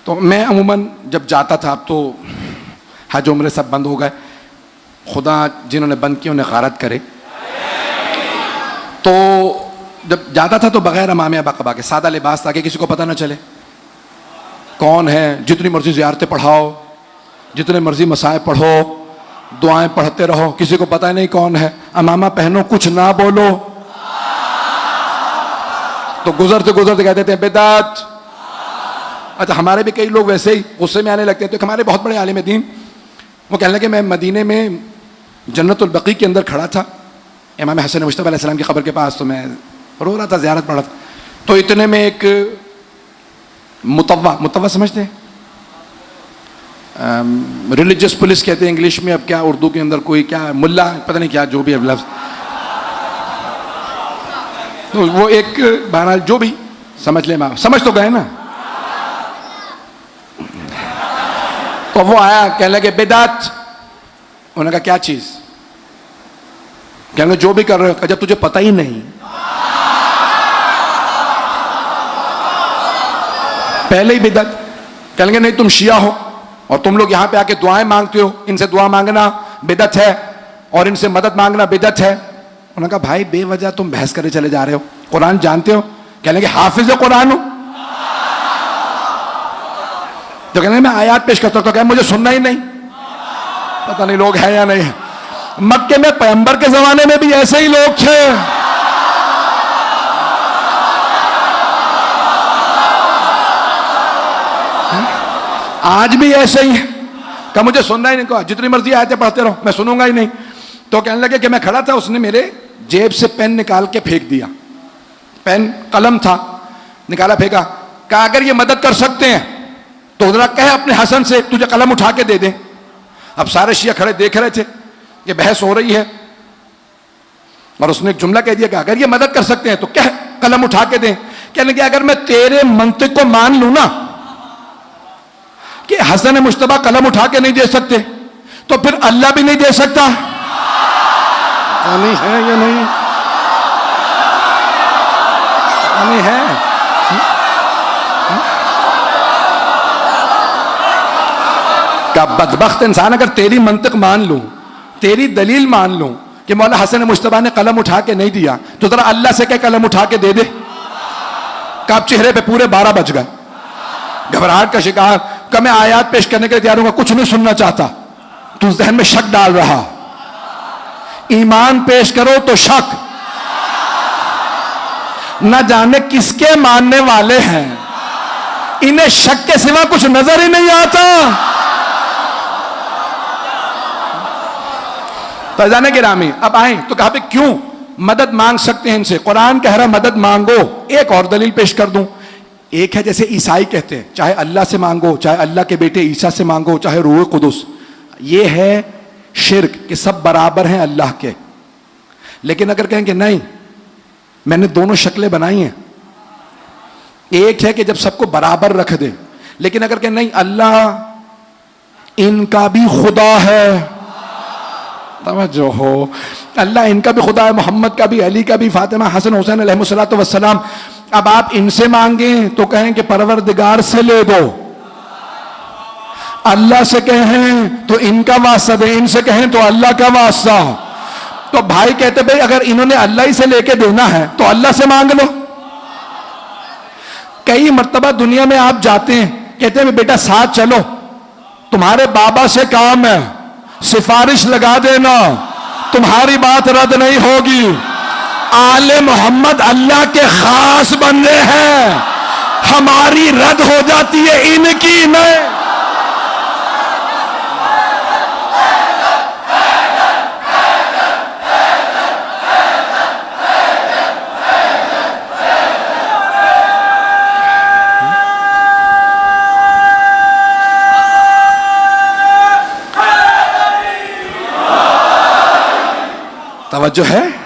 तो मैं अमूमन जब जाता था, अब तो हज उम्रे सब बंद हो गए, खुदा जिन्होंने बंद किए उन्हें गारत करे। तो जब जाता था तो बगैर अमामे अबा के सादा लिबास, ताकि किसी को पता ना चले कौन है। जितनी मर्जी ज़ियारतें पढ़ाओ, जितने मर्जी मसाए पढ़ो, दुआएं पढ़ते रहो, किसी को पता नहीं कौन है। अमामा पहनो, कुछ ना बोलो। तो गुजरते गुजरते कहते थे बिदात। अच्छा, हमारे भी कई लोग वैसे ही गुस्से में आने लगते थे। तो हमारे बहुत बड़े आलिम दीन वो कहने लगे, मैं मदीने में जन्नतुल बकी के अंदर खड़ा था इमाम हसन मुश्तबा अलैहिस्सलाम की क़ब्र के पास, तो मैं रो रहा था, ज़ियारत पढ़ रहा था। तो इतने में एक मुतव्वा समझते हैं, रिलीजियस पुलिस कहते हैं इंग्लिश में, अब क्या उर्दू के अंदर कोई क्या मुल्ला, पता नहीं क्या जो भी लफ्ज़, तो वो एक बहरहाल जो भी समझ ले, समझ तो गए ना। तो वो आया, कहने लगे बिदात। उन्होंने कहा क्या चीज? कहने जो भी कर रहे हो। जब तुझे पता ही नहीं, पहले ही बिदअत। कहेंगे नहीं तुम शिया हो और तुम लोग यहां पे आके दुआएं मांगते हो, इनसे दुआ मांगना बिदअत है और इनसे मदद मांगना बिदअत है। उन्होंने कहा भाई बेवजह तुम बहस करे चले जा रहे हो, कुरान जानते हो? कहेंगे हाफिज कुरान हो। तो कहने मैं आयात पेश करता हूं, तो कहें मुझे सुनना ही नहीं। पता नहीं लोग हैं या नहीं है। मक्के में पैगंबर के जमाने में भी ऐसे ही लोग थे। आज भी ऐसे ही है। कहा मुझे सुनना ही नहीं, कहा जितनी मर्जी आयतें पढ़ते रहो, मैं सुनूंगा ही नहीं। तो कहने लगे कि मैं खड़ा था, उसने मेरे जेब से पेन निकाल के फेंक दिया। पेन कलम था, निकाला फेंका। कहा अगर ये मदद कर सकते हैं तो जरा कहे अपने हसन से तुझे कलम उठा के दे दे। अब सारे शिया खड़े देख रहे थे कि बहस हो रही है, और उसने एक जुमला कह दिया कि अगर ये मदद कर सकते हैं तो कह कलम उठा के दें। कहने लगे अगर मैं तेरे मंतिक को मान लूं ना कि हसन मुश्तबा कलम उठा के नहीं दे सकते, तो फिर अल्लाह भी नहीं दे सकता। नहीं है या नहीं? नहीं है। का बदबख्त इंसान, अगर तेरी मंतिक मान लूं, तेरी दलील मान लूं कि मौला हसन मुश्तबा ने कलम उठा के नहीं दिया, तो जरा अल्लाह से कह कलम उठा के दे दे। कब चेहरे पे पूरे 12 बज गए, घबराहट का शिकार। कब मैं आयात पेश करने के लिए तैयार हूं, कुछ नहीं सुनना चाहता। तू जहन में शक डाल रहा, ईमान पेश करो तो शक। न जाने किसके मानने वाले हैं, इन्हें शक के सिवा कुछ नजर ही नहीं आता। फैजाने गिरामी अब आए तो कहा पे क्यों मदद मांग सकते हैं इनसे? कुरान कह रहा मदद मांगो। एक और दलील पेश कर दूं। एक है जैसे ईसाई कहते हैं चाहे अल्लाह से मांगो, चाहे अल्लाह के बेटे ईसा से मांगो, चाहे रूह कुदुस। ये है शिर्क कि सब बराबर हैं अल्लाह के। लेकिन अगर कहें कि नहीं मैंने दोनों शक्लें बनाई हैं, एक है कि जब सबको बराबर रख दे, लेकिन अगर कहें नहीं अल्लाह इनका भी खुदा है, तवज्जो हो, अल्लाह इनका भी खुदा है, मोहम्मद का भी, अली का भी, फातिमा हसन हुसैन अलैहिस्सलातु वस्सलाम। अब आप इनसे मांगें तो कहें कि परवरदिगार से ले दो, अल्लाह से कहें तो इनका वास्ता दे, इनसे कहें तो अल्लाह का वास्ता। तो भाई कहते भाई अगर इन्होंने अल्लाह ही से लेके देना है तो अल्लाह से मांग लो। कई मर्तबा दुनिया में आप जाते हैं, कहते हैं बेटा साथ चलो, तुम्हारे बाबा से काम है, सिफारिश लगा देना, तुम्हारी बात रद्द नहीं होगी। आले मोहम्मद अल्लाह के खास बंदे हैं, हमारी रद्द हो जाती है, इनकी नहीं। तवज्जो है।